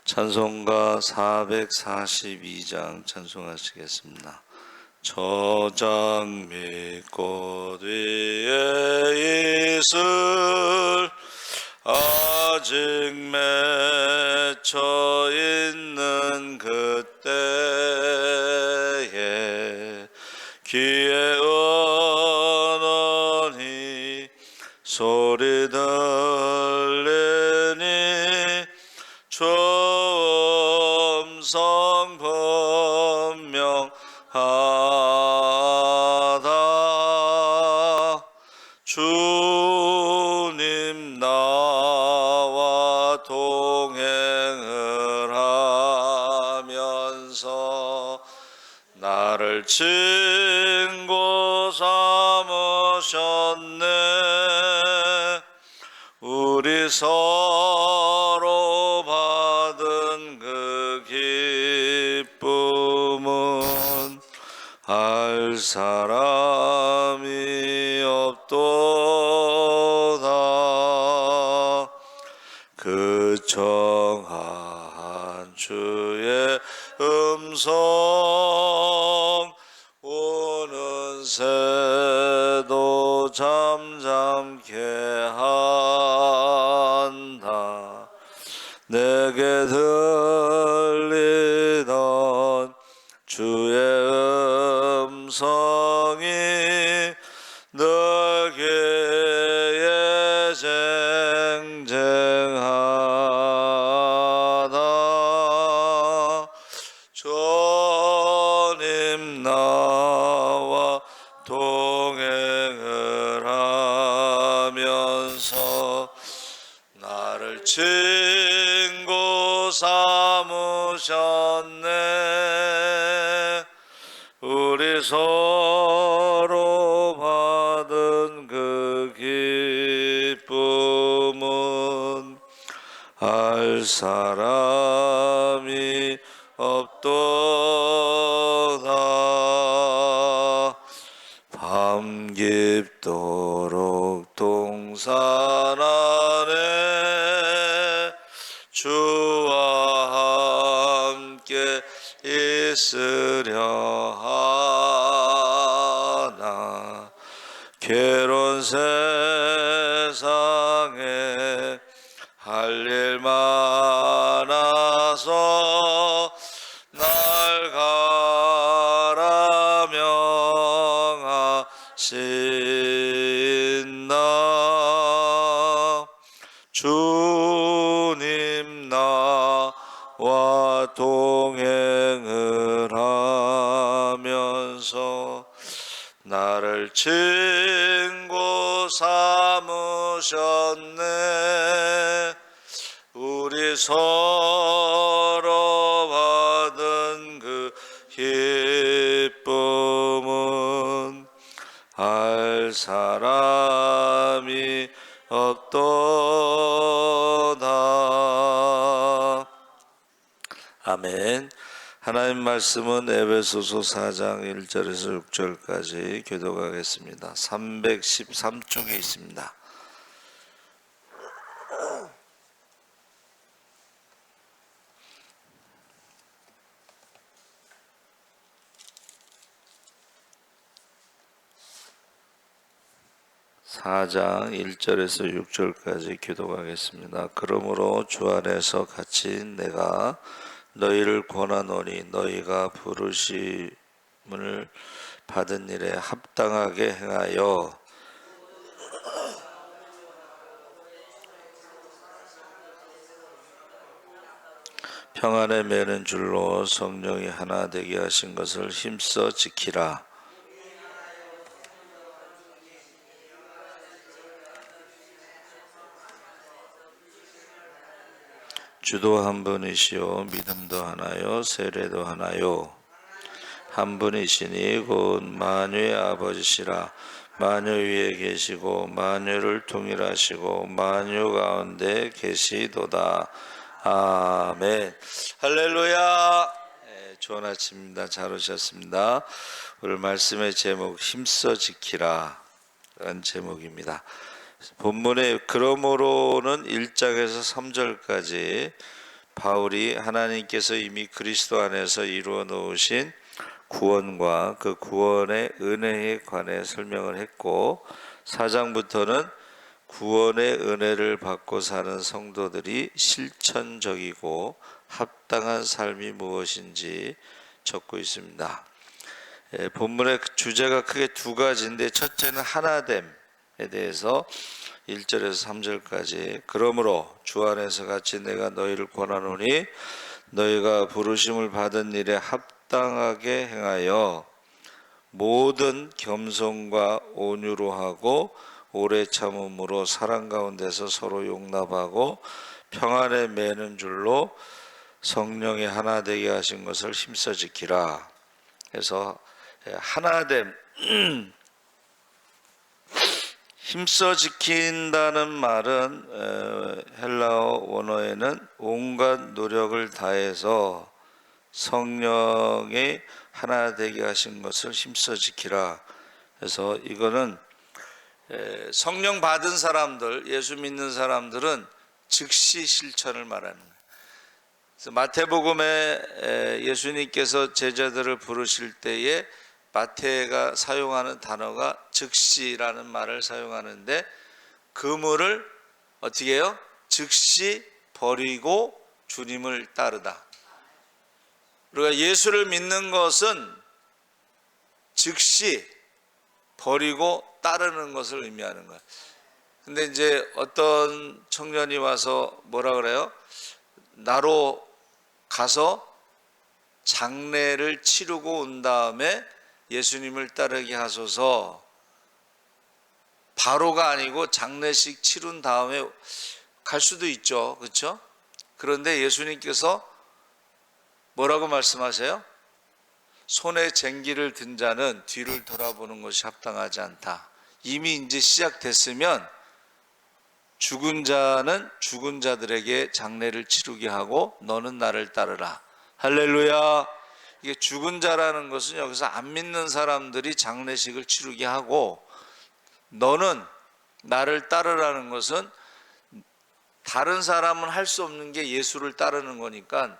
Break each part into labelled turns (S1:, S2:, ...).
S1: 찬송가 442장 찬송하시겠습니다. 저장 및 꽃 위에 이슬 아직 맺혀 있는 그때에 귀에 은은히 소리 들리니 주 음성 분명하다. 주님 나와 동행을 하면서 나를 친구 삼으셨네. 우리 서로 받은 그 기쁨은 알 사람이 없도다. 그 정한 주의 음성 오는 새도 잠잠케 한다. 내게 들리던 주의 음성이 늘 귀에 쟁쟁하다. 주님 나와 동행을 하면서 나를 친구 삼으셨네. 우리 서로 받은 그 기쁨은 알 사람이 없도다. 밤 깊도록 동산 안에 주와 함께 있으려 하나. 괴로운 세상에 할 일 많아서 날 가라 명하신다. 주님 나와 동행을 하면서 나를 친구 삼으셨네. 우리 서로 받은 그 기쁨은 알 사람이 없도다. 아멘. 하나님 말씀은 에베소서 4장 1절에서 6절까지 교독하겠습니다. 313쪽에 있습니다. (4장) 1절에서 6절까지 교독하겠습니다. 그러므로 주 안에서 갇힌 내가 너희를 권하노니 너희가 부르심을 받은 일에 합당하게 행하여 평안에 매는 줄로 성령이 하나 되게 하신 것을 힘써 지키라. 주도 한 분이시요 믿음도 하나요 세례도 하나요. 한 분이시니 곧 만유의 아버지시라. 만유 위에 계시고 만유를 통일하시고 만유 가운데 계시도다. 아멘. 할렐루야. 좋은 아침입니다. 잘 오셨습니다. 오늘 말씀의 제목 힘써 지키라 라는 제목입니다. 본문의 그러므로는 1장에서 3절까지 바울이 하나님께서 이미 그리스도 안에서 이루어 놓으신 구원과 그 구원의 은혜에 관해 설명을 했고, 4장부터는 구원의 은혜를 받고 사는 성도들이 실천적이고 합당한 삶이 무엇인지 적고 있습니다. 본문의 주제가 크게 두 가지인데, 첫째는 하나됨에 대해서 1절에서 3절까지, 그러므로 주 안에서 같이 내가 너희를 권하노니 너희가 부르심을 받은 일에 합당하게 행하여 모든 겸손과 온유로 하고 오래 참음으로 사랑 가운데서 서로 용납하고 평안에 매는 줄로 성령이 하나 되게 하신 것을 힘써 지키라. 그래서 하나됨, 힘써 지킨다는 말은 헬라어 원어에는 온갖 노력을 다해서 성령이 하나 되게 하신 것을 힘써 지키라. 그래서 이거는 성령 받은 사람들, 예수 믿는 사람들은 즉시 실천을 말하는 거예요. 그래서 마태복음에 예수님께서 제자들을 부르실 때에 마태가 사용하는 단어가 즉시라는 말을 사용하는데, 그물을 어떻게 해요? 즉시 버리고 주님을 따르다. 우리가 예수를 믿는 것은 즉시 버리고 따르는 것을 의미하는 거예요. 근데 이제 어떤 청년이 와서 뭐라 그래요? 나로 가서 장례를 치르고 온 다음에 예수님을 따르게 하소서. 바로가 아니고 장례식 치른 다음에 갈 수도 있죠, 그렇죠? 그런데 예수님께서 뭐라고 말씀하세요? 손에 쟁기를 든 자는 뒤를 돌아보는 것이 합당하지 않다. 이미 이제 시작됐으면 죽은 자는 죽은 자들에게 장례를 치르게 하고 너는 나를 따르라. 할렐루야. 이게 죽은 자라는 것은 여기서 안 믿는 사람들이 장례식을 치르게 하고, 너는 나를 따르라는 것은 다른 사람은 할 수 없는 게 예수를 따르는 거니까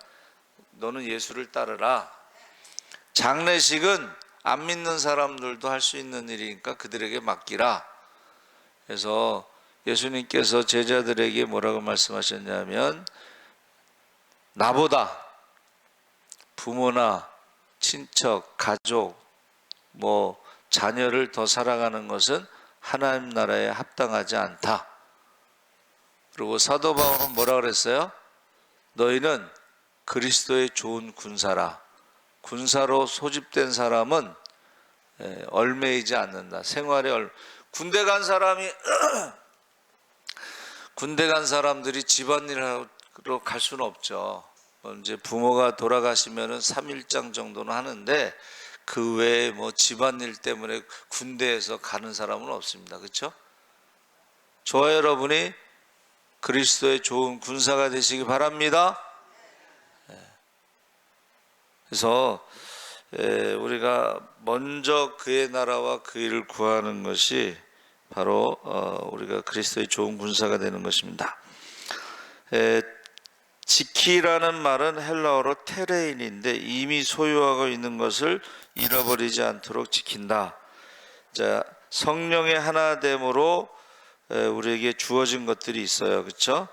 S1: 너는 예수를 따르라. 장례식은 안 믿는 사람들도 할 수 있는 일이니까 그들에게 맡기라. 그래서 예수님께서 제자들에게 뭐라고 말씀하셨냐면, 나보다 부모나 친척, 가족, 자녀를 더 사랑하는 것은 하나님 나라에 합당하지 않다. 그리고 사도 바울은 뭐라 그랬어요? 너희는 그리스도의 좋은 군사라. 군사로 소집된 사람은 얼매이지 않는다. 생활에 군대 간 사람이 군대 간 사람들이 집안일하러 갈 수는 없죠. 이제 부모가 돌아가시면은 3일장 정도는 하는데, 그 외에 집안일 때문에 군대에서 가는 사람은 없습니다. 그렇죠? 저와 여러분이 그리스도의 좋은 군사가 되시기 바랍니다. 그래서 우리가 먼저 그의 나라와 그 일을 구하는 것이 바로 우리가 그리스도의 좋은 군사가 되는 것입니다. 지키라는 말은 헬라어로 테레인인데, 이미 소유하고 있는 것을 잃어버리지 않도록 지킨다. 자, 성령의 하나됨으로 우리에게 주어진 것들이 있어요, 그렇죠?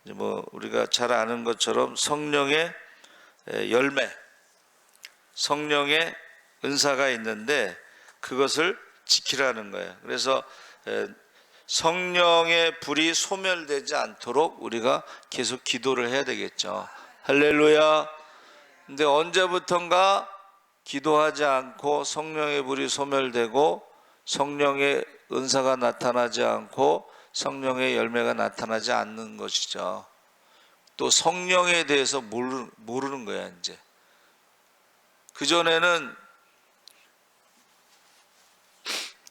S1: 우리가 잘 아는 것처럼 성령의 열매, 성령의 은사가 있는데 그것을 지키라는 거예요. 그래서 성령의 불이 소멸되지 않도록 우리가 계속 기도를 해야 되겠죠. 할렐루야. 근데 언제부턴가 기도하지 않고 성령의 불이 소멸되고 성령의 은사가 나타나지 않고 성령의 열매가 나타나지 않는 것이죠. 또 성령에 대해서 모르는 거야. 이제 그전에는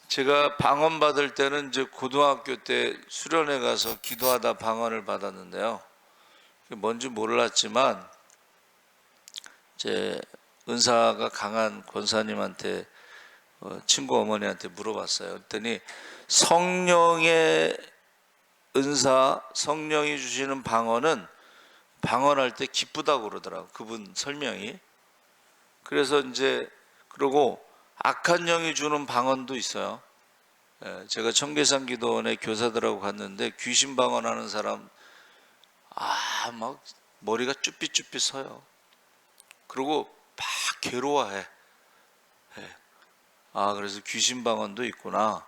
S1: 제가 방언 받을 때는 이제 고등학교 때 수련회 가서 기도하다 방언을 받았는데요. 뭔지 몰랐지만 제 은사가 강한 권사님한테 친구 어머니한테 물어봤어요. 그랬더니 성령의 은사, 성령이 주시는 방언은 방언할 때 기쁘다고 그러더라고, 그분 설명이. 그래서 이제 그러고 악한 영이 주는 방언도 있어요. 제가 청계산 기도원에 교사들하고 갔는데 귀신 방언하는 사람 막 머리가 쭈삣쭈삣 서요. 그리고 막 괴로워해. 그래서 귀신 방언도 있구나.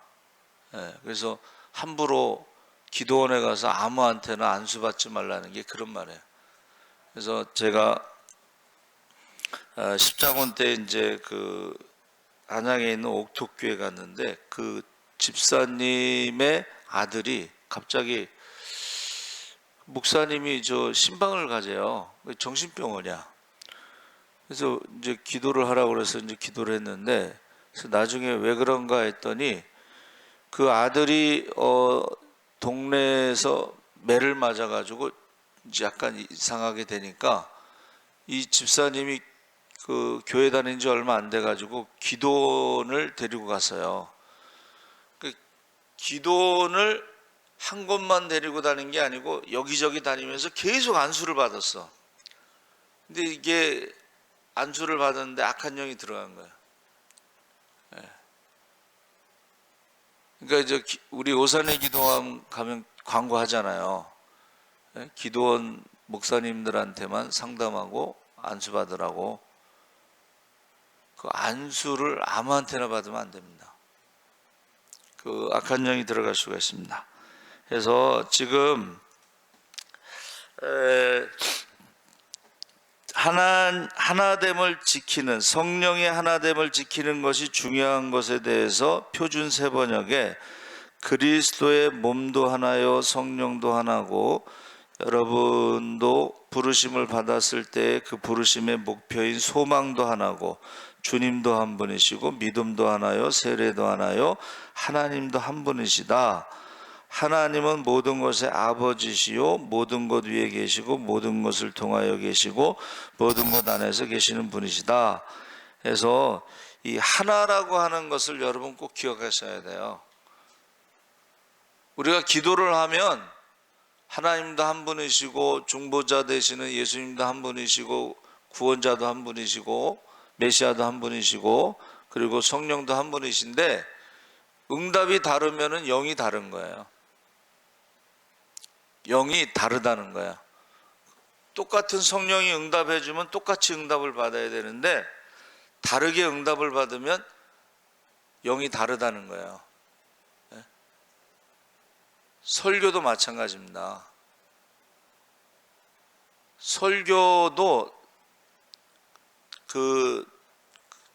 S1: 그래서 함부로 기도원에 가서 아무한테나 안수받지 말라는 게 그런 말이에요. 그래서 제가 십자군 때 이제 그 안양에 있는 옥토교회 갔는데 그 집사님의 아들이 갑자기 목사님이 저 신방을 가재요. 정신병원이야. 그래서 이제 기도를 하라고 그래서 이제 기도를 했는데, 그래서 나중에 왜 그런가 했더니 그 아들이 동네에서 매를 맞아가지고 이제 약간 이상하게 되니까 이 집사님이 그 교회 다닌 지 얼마 안 돼가지고 기도원을 데리고 갔어요. 그 기도원을 한 곳만 데리고 다닌 게 아니고 여기저기 다니면서 계속 안수를 받았어. 근데 이게 안수를 받았는데 악한 영이 들어간 거예요. 그러니까 이제 우리 오산의 기도원 가면 광고하잖아요. 기도원 목사님들한테만 상담하고 안수 받으라고. 그 안수를 아무한테나 받으면 안 됩니다. 그 악한 영이 들어갈 수가 있습니다. 그래서 지금 하나됨을 지키는, 성령의 하나됨을 지키는 것이 중요한 것에 대해서 표준 세번역에 그리스도의 몸도 하나요 성령도 하나고 여러분도 부르심을 받았을 때 그 부르심의 목표인 소망도 하나고 주님도 한 분이시고 믿음도 하나요 세례도 하나요 하나님도 한 분이시다. 하나님은 모든 것의 아버지시요 모든 것 위에 계시고 모든 것을 통하여 계시고 모든 것 안에서 계시는 분이시다. 그래서 이 하나라고 하는 것을 여러분 꼭 기억하셔야 돼요. 우리가 기도를 하면 하나님도 한 분이시고 중보자 되시는 예수님도 한 분이시고 구원자도 한 분이시고 메시아도 한 분이시고 그리고 성령도 한 분이신데 응답이 다르면은 영이 다른 거예요. 영이 다르다는 거야. 똑같은 성령이 응답해 주면 똑같이 응답을 받아야 되는데 다르게 응답을 받으면 영이 다르다는 거예요. 설교도 마찬가지입니다. 설교도 그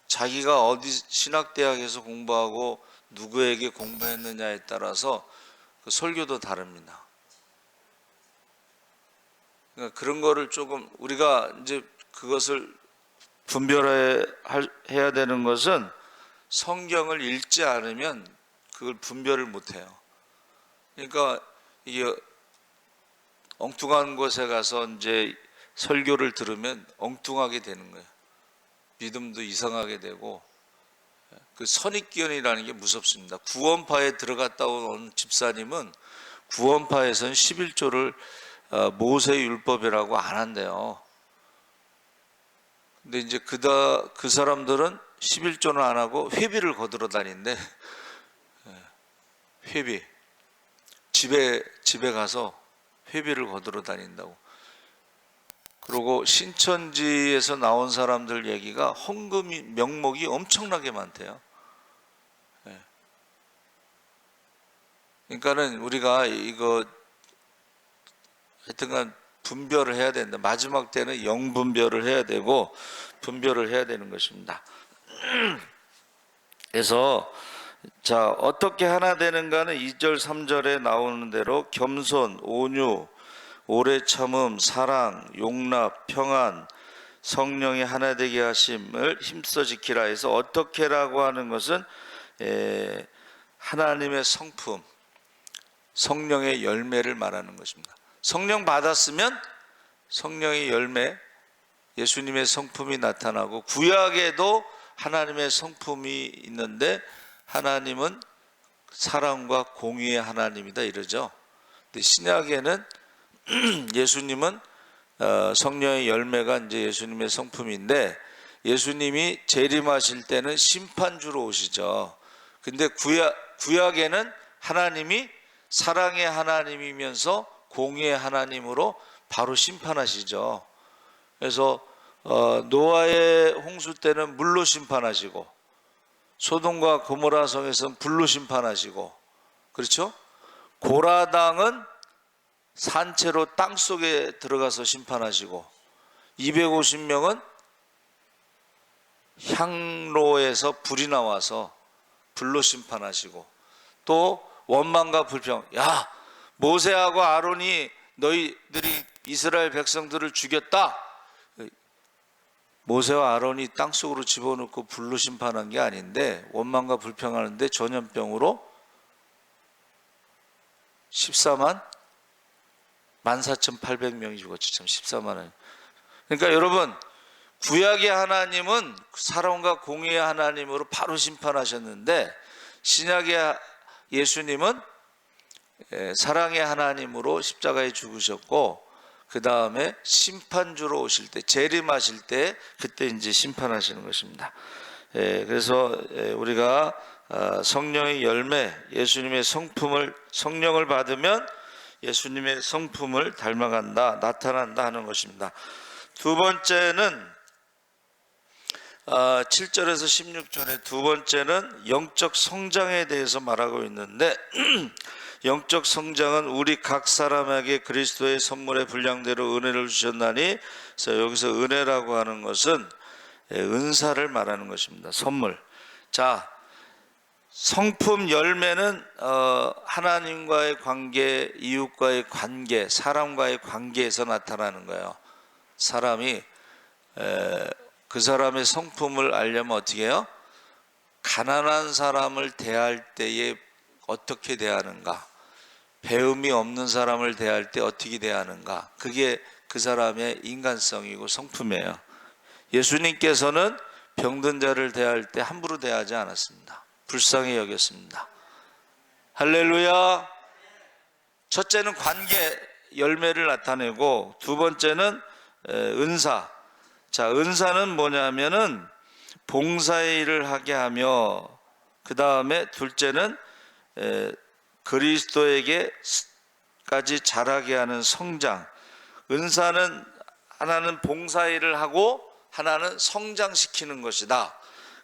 S1: 자기가 어디 신학대학에서 공부하고 누구에게 공부했느냐에 따라서 그 설교도 다릅니다. 그러니까 그런 거를 조금 우리가 이제 그것을 분별해야 되는 것은 성경을 읽지 않으면 그걸 분별을 못해요. 그러니까 이게 엉뚱한 곳에 가서 이제 설교를 들으면 엉뚱하게 되는 거예요. 믿음도 이상하게 되고 그 선입견이라는 게 무섭습니다. 구원파에 들어갔다 온 집사님은 구원파에서는 11조를 모세 율법이라고 안 한대요. 근데 이제 그 사람들은 11조는 안 하고 회비를 거들어 다닌대. 회비. 집에 가서 회비를 거들어 다닌다고. 그리고 신천지에서 나온 사람들 얘기가 헌금이 명목이 엄청나게 많대요. 그러니까는 우리가 이거 하여튼간 분별을 해야 된다. 마지막 때는 영분별을 해야 되고 분별을 해야 되는 것입니다. 그래서 자 어떻게 하나 되는가는 2절 3절에 나오는 대로 겸손, 온유, 오래 참음, 사랑, 용납, 평안, 성령의 하나 되게 하심을 힘써 지키라 해서 어떻게라고 하는 것은 하나님의 성품, 성령의 열매를 말하는 것입니다. 성령 받았으면 성령의 열매, 예수님의 성품이 나타나고 구약에도 하나님의 성품이 있는데 하나님은 사랑과 공의의 하나님이다 이러죠. 근데 신약에는 예수님은 성령의 열매가 이제 예수님의 성품인데, 예수님이 재림하실 때는 심판주로 오시죠. 근데 구약에는 하나님이 사랑의 하나님이면서 공의의 하나님으로 바로 심판하시죠. 그래서 노아의 홍수 때는 물로 심판하시고, 소돔과 고모라 성에서는 불로 심판하시고, 그렇죠? 고라당은 산채로 땅 속에 들어가서 심판하시고, 250명은 향로에서 불이 나와서 불로 심판하시고, 또 원망과 불평, 야, 모세하고 아론이 너희들이 이스라엘 백성들을 죽였다. 모세와 아론이 땅속으로 집어넣고 불로 심판한 게 아닌데, 원망과 불평하는데 전염병으로 14만 14,800명이 죽었죠. 참 14만원. 그러니까 여러분, 구약의 하나님은 사랑과 공의의 하나님으로 바로 심판하셨는데, 신약의 예수님은 사랑의 하나님으로 십자가에 죽으셨고, 그 다음에 심판주로 오실 때, 재림하실 때, 그때 이제 심판하시는 것입니다. 그래서 우리가 성령의 열매, 예수님의 성품을, 성령을 받으면 예수님의 성품을 닮아간다, 나타난다 하는 것입니다. 두 번째는 7절에서 16절에 두 번째는 영적 성장에 대해서 말하고 있는데, 영적 성장은 우리 각 사람에게 그리스도의 선물의 분량대로 은혜를 주셨나니, 그래서 여기서 은혜라고 하는 것은 은사를 말하는 것입니다. 선물. 자, 성품 열매는 하나님과의 관계, 이웃과의 관계, 사람과의 관계에서 나타나는 거예요. 사람이 그 사람의 성품을 알려면 어떻게 해요? 가난한 사람을 대할 때에 어떻게 대하는가, 배움이 없는 사람을 대할 때 어떻게 대하는가, 그게 그 사람의 인간성이고 성품이에요. 예수님께서는 병든 자를 대할 때 함부로 대하지 않았습니다. 불쌍히 여겼습니다. 할렐루야. 첫째는 관계 열매를 나타내고, 두 번째는 은사. 자, 은사는 뭐냐면은 봉사의 일을 하게 하며, 그 다음에 둘째는 그리스도에게까지 자라게 하는 성장. 은사는 하나는 봉사의 일을 하고 하나는 성장시키는 것이다.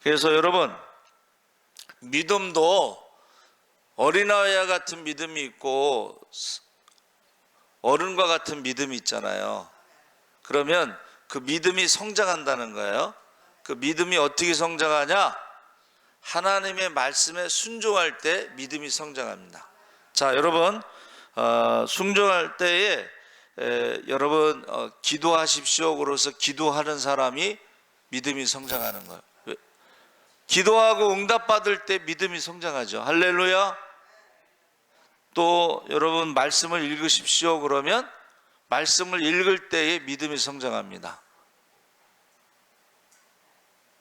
S1: 그래서 여러분, 믿음도 어린아이와 같은 믿음이 있고 어른과 같은 믿음이 있잖아요. 그러면 그 믿음이 성장한다는 거예요. 그 믿음이 어떻게 성장하냐? 하나님의 말씀에 순종할 때 믿음이 성장합니다. 자, 여러분, 순종할 때에 여러분 기도하십시오. 그래서 기도하는 사람이 믿음이 성장하는 거예요. 기도하고 응답받을 때 믿음이 성장하죠. 할렐루야. 또 여러분 말씀을 읽으십시오. 그러면 말씀을 읽을 때에 믿음이 성장합니다.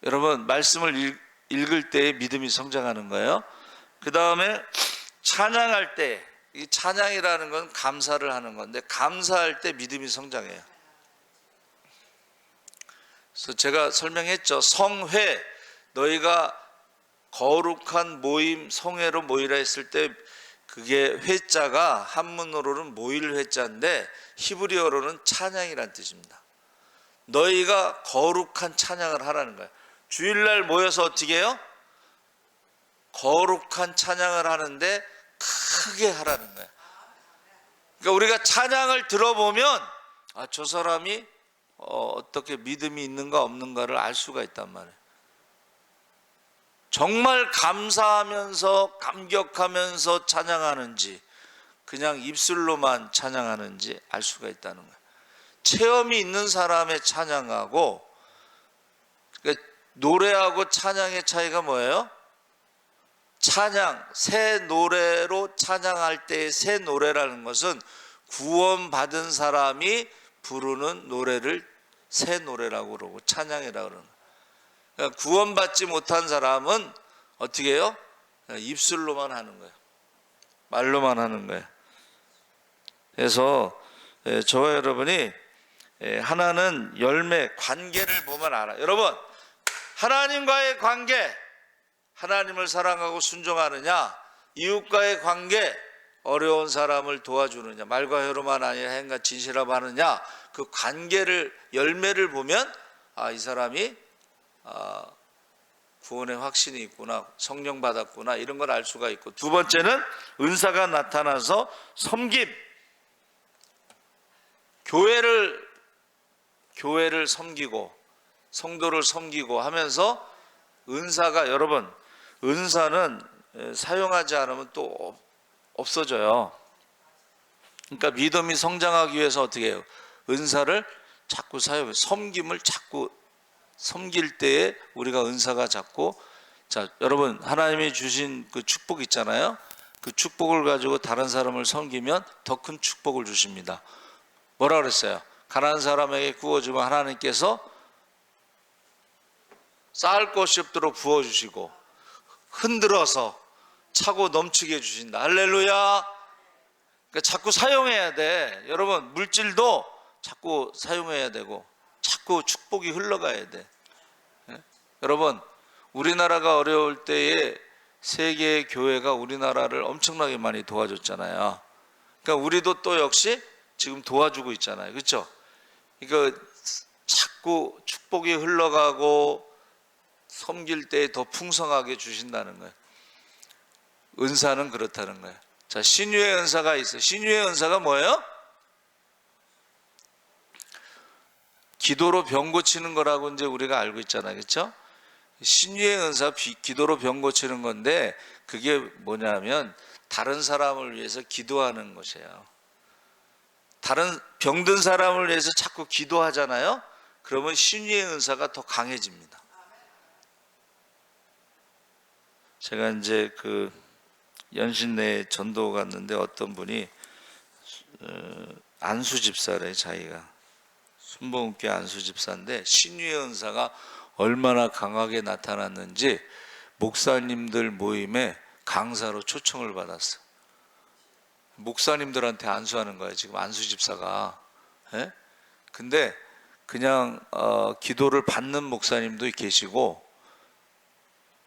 S1: 여러분, 말씀을 읽을 때에 믿음이 성장하는 거예요. 그 다음에 찬양할 때, 이 찬양이라는 건 감사를 하는 건데, 감사할 때 믿음이 성장해요. 그래서 제가 설명했죠. 성회, 너희가 거룩한 모임, 성회로 모이라 했을 때 그게 회자가 한문어로는 모일 회자인데 히브리어로는 찬양이란 뜻입니다. 너희가 거룩한 찬양을 하라는 거예요. 주일날 모여서 어떻게 해요? 거룩한 찬양을 하는데 크게 하라는 거예요. 그러니까 우리가 찬양을 들어보면 저 사람이 어떻게 믿음이 있는가 없는가를 알 수가 있단 말이에요. 정말 감사하면서 감격하면서 찬양하는지 그냥 입술로만 찬양하는지 알 수가 있다는 거예요. 체험이 있는 사람의 찬양하고, 그러니까 노래하고 찬양의 차이가 뭐예요? 찬양, 새 노래로 찬양할 때의 새 노래라는 것은 구원받은 사람이 부르는 노래를 새 노래라고 그러고 찬양이라고 그러는 거예요. 그러니까 구원받지 못한 사람은 어떻게 해요? 입술로만 하는 거예요. 말로만 하는 거예요. 그래서 저와 여러분이 하나는 열매, 관계를 보면 알아. 여러분, 하나님과의 관계, 하나님을 사랑하고 순종하느냐, 이웃과의 관계, 어려운 사람을 도와주느냐, 말과 혀로만 아니라 행과 진실함 하느냐, 그 관계를, 열매를 보면 이 사람이 구원의 확신이 있구나, 성령 받았구나, 이런 걸 알 수가 있고, 두 번째는 은사가 나타나서 섬김, 교회를 섬기고 성도를 섬기고 하면서 은사가, 여러분, 은사는 사용하지 않으면 또 없어져요. 그러니까 믿음이 성장하기 위해서 어떻게 해요? 은사를 자꾸 사용해요. 섬김을 자꾸 섬길 때에 우리가 은사가 자꾸, 자, 여러분, 하나님이 주신 그 축복 있잖아요. 그 축복을 가지고 다른 사람을 섬기면 더 큰 축복을 주십니다. 뭐라 그랬어요? 가난한 사람에게 구워주면 하나님께서 쌓을 것이 없도록 부어주시고 흔들어서 차고 넘치게 해주신다. 할렐루야. 그러니까 자꾸 사용해야 돼. 여러분, 물질도 자꾸 사용해야 되고 자꾸 축복이 흘러가야 돼. 여러분, 우리나라가 어려울 때에 세계의 교회가 우리나라를 엄청나게 많이 도와줬잖아요. 그러니까 우리도 또 역시 지금 도와주고 있잖아요. 그렇죠? 그러니까 자꾸 축복이 흘러가고 섬길 때 더 풍성하게 주신다는 거예요. 은사는 그렇다는 거예요. 자, 신유의 은사가 있어요. 신유의 은사가 뭐예요? 기도로 병 고치는 거라고 이제 우리가 알고 있잖아요. 그렇죠? 신유의 은사, 기도로 병 고치는 건데, 그게 뭐냐면 다른 사람을 위해서 기도하는 것이에요. 다른 병든 사람을 위해서 자꾸 기도하잖아요. 그러면 신유의 은사가 더 강해집니다. 제가 이제 그 연신내에 전도 갔는데 어떤 분이 안수집사래. 자기가 순복음교회 안수집사인데 신유의 은사가 얼마나 강하게 나타났는지 목사님들 모임에 강사로 초청을 받았어. 목사님들한테 안수하는 거예요, 지금 안수집사가. 예? 근데 그냥 기도를 받는 목사님도 계시고,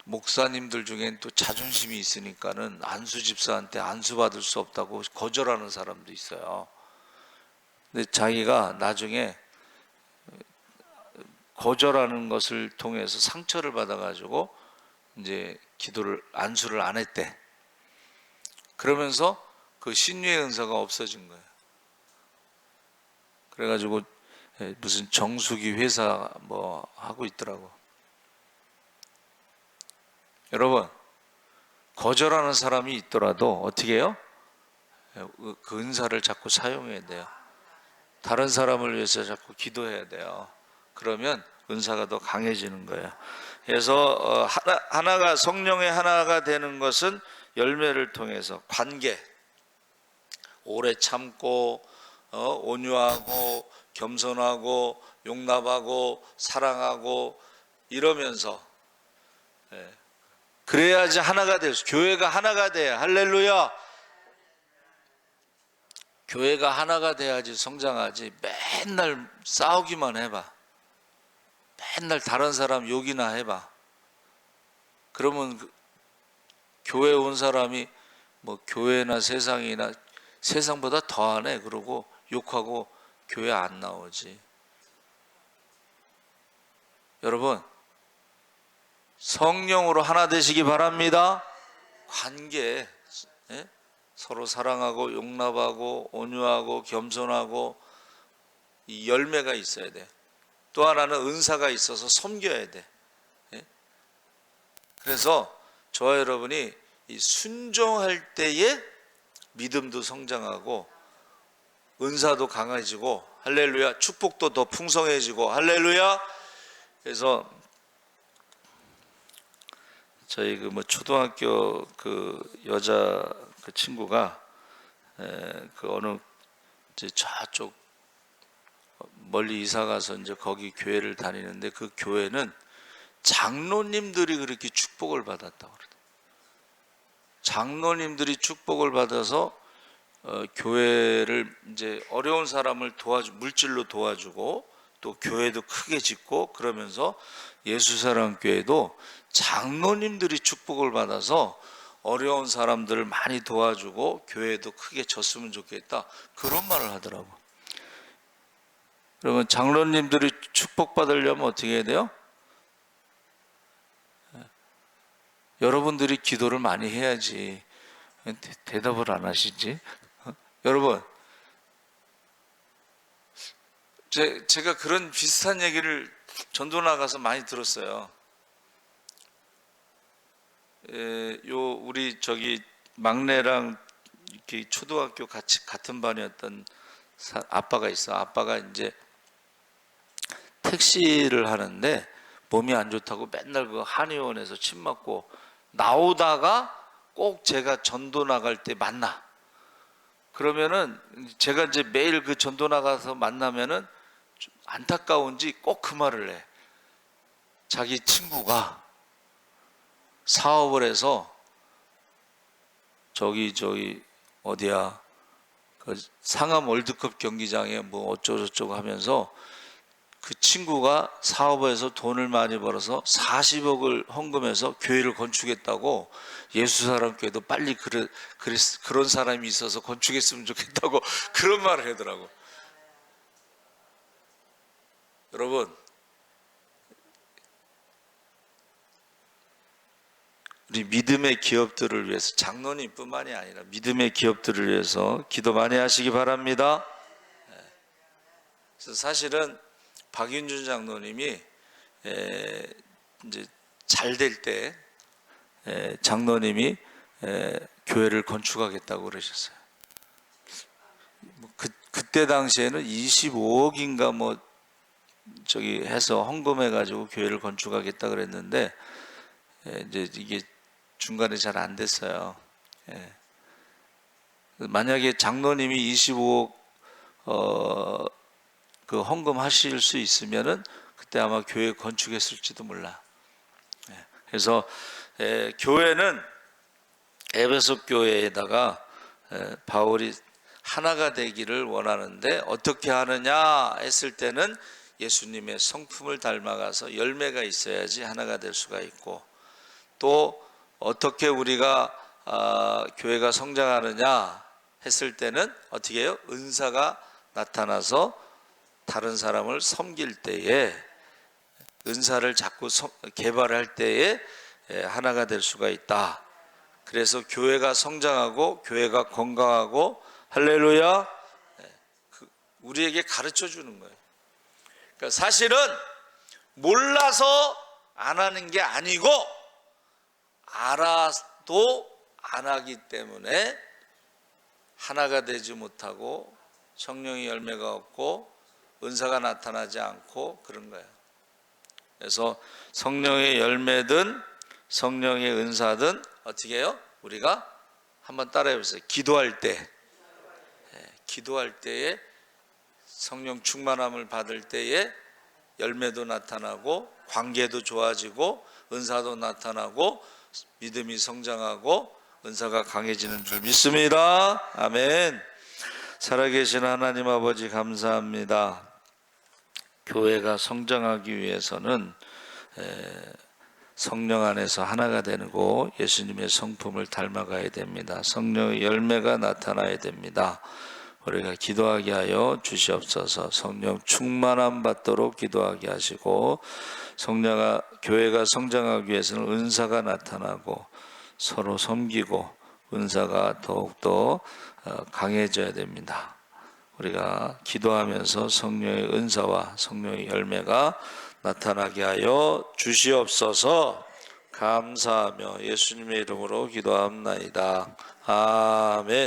S1: 목사님들 중엔 또 자존심이 있으니까는 안수집사한테 안수받을 수 없다고 거절하는 사람도 있어요. 근데 자기가 나중에 거절하는 것을 통해서 상처를 받아가지고 이제 안수를 안 했대. 그러면서 그 신유의 은사가 없어진 거예요. 그래가지고 무슨 정수기 회사 뭐 하고 있더라고. 여러분, 거절하는 사람이 있더라도 어떻게 해요? 그 은사를 자꾸 사용해야 돼요. 다른 사람을 위해서 자꾸 기도해야 돼요. 그러면 은사가 더 강해지는 거예요. 그래서 하나가, 성령의 하나가 되는 것은 열매를 통해서 관계, 오래 참고 온유하고 겸손하고 용납하고 사랑하고 이러면서, 그래야지 하나가 돼서, 교회가 하나가 돼야, 할렐루야. 교회가 하나가 돼야지 성장하지. 맨날 싸우기만 해봐. 맨날 다른 사람 욕이나 해봐. 그러면 교회 온 사람이 뭐 교회나 세상이나 세상보다 더하네 그러고 욕하고 교회 안 나오지. 여러분, 성령으로 하나 되시기 바랍니다. 관계, 서로 사랑하고 용납하고 온유하고 겸손하고 이 열매가 있어야 돼. 또 하나는 은사가 있어서 섬겨야 돼. 그래서 저와 여러분이 이 순종할 때에 믿음도 성장하고 은사도 강해지고, 할렐루야, 축복도 더 풍성해지고, 할렐루야. 그래서 저희 그 초등학교 그 여자 그 친구가 그 어느 이제 저쪽 멀리 이사 가서 이제 거기 교회를 다니는데, 그 교회는 장로님들이 그렇게 축복을 받았다고 그러더라고요. 장로님들이 축복을 받아서 교회를 이제 어려운 사람을 물질로 도와주고 또 교회도 크게 짓고 그러면서 예수사랑교회도 장로님들이 축복을 받아서 어려운 사람들을 많이 도와주고 교회도 크게 졌으면 좋겠다, 그런 말을 하더라고. 그러면 장로님들이 축복받으려면 어떻게 해야 돼요? 여러분들이 기도를 많이 해야지. 대답을 안 하시지? 여러분, 제가 그런 비슷한 얘기를 전도 나가서 많이 들었어요. 우리 막내랑 이렇게 초등학교 같은 반이었던 아빠가 있어. 아빠가 이제 택시를 하는데 몸이 안 좋다고 맨날 그 한의원에서 침 맞고 나오다가 꼭 제가 전도 나갈 때 만나. 그러면은 제가 이제 매일 그 전도 나가서 만나면은 좀 안타까운지 꼭 그 말을 해. 자기 친구가 사업을 해서 어디야, 그 상암 월드컵 경기장에 뭐 어쩌고저쩌고 하면서 그 친구가 사업에서 돈을 많이 벌어서 40억을 헌금해서 교회를 건축했다고. 예수사랑교회도 빨리 그런 사람이 있어서 건축했으면 좋겠다고 그런 말을 하더라고. 여러분, 우리 믿음의 기업들을 위해서, 장로님뿐만이 아니라 믿음의 기업들을 위해서 기도 많이 하시기 바랍니다. 그래서 사실은 박윤준 장로님이 이제 잘 될 때 장로님이 교회를 건축하겠다고 그러셨어요. 그때 당시에는 25억인가 뭐 해서 헌금해가지고 교회를 건축하겠다 그랬는데 이제 이게 중간에 잘 안 됐어요. 만약에 장로님이 25억 그 헌금하실 수 있으면은 그때 아마 교회 건축했을지도 몰라. 그래서 교회는 에베소 교회에다가 바울이 하나가 되기를 원하는데 어떻게 하느냐 했을 때는 예수님의 성품을 닮아가서 열매가 있어야지 하나가 될 수가 있고, 또 어떻게 우리가 교회가 성장하느냐 했을 때는 어떻게 해요? 은사가 나타나서 다른 사람을 섬길 때에, 은사를 자꾸 개발할 때에 하나가 될 수가 있다. 그래서 교회가 성장하고 교회가 건강하고, 할렐루야, 우리에게 가르쳐 주는 거예요. 그러니까 사실은 몰라서 안 하는 게 아니고 알아도 안 하기 때문에 하나가 되지 못하고 성령의 열매가 없고 은사가 나타나지 않고 그런 거예요. 그래서 성령의 열매든 성령의 은사든 어떻게 해요? 우리가 한번 따라해 보세요. 기도할 때에 성령 충만함을 받을 때에 열매도 나타나고 관계도 좋아지고 은사도 나타나고 믿음이 성장하고 은사가 강해지는 줄 믿습니다. 아멘. 살아계신 하나님 아버지, 감사합니다. 교회가 성장하기 위해서는 성령 안에서 하나가 되고 예수님의 성품을 닮아가야 됩니다. 성령의 열매가 나타나야 됩니다. 우리가 기도하게 하여 주시옵소서. 성령 충만함 받도록 기도하게 하시고, 교회가 성장하기 위해서는 은사가 나타나고 서로 섬기고 은사가 더욱더 강해져야 됩니다. 우리가 기도하면서 성령의 은사와 성령의 열매가 나타나게 하여 주시옵소서. 감사하며 예수님의 이름으로 기도합나이다. 아멘.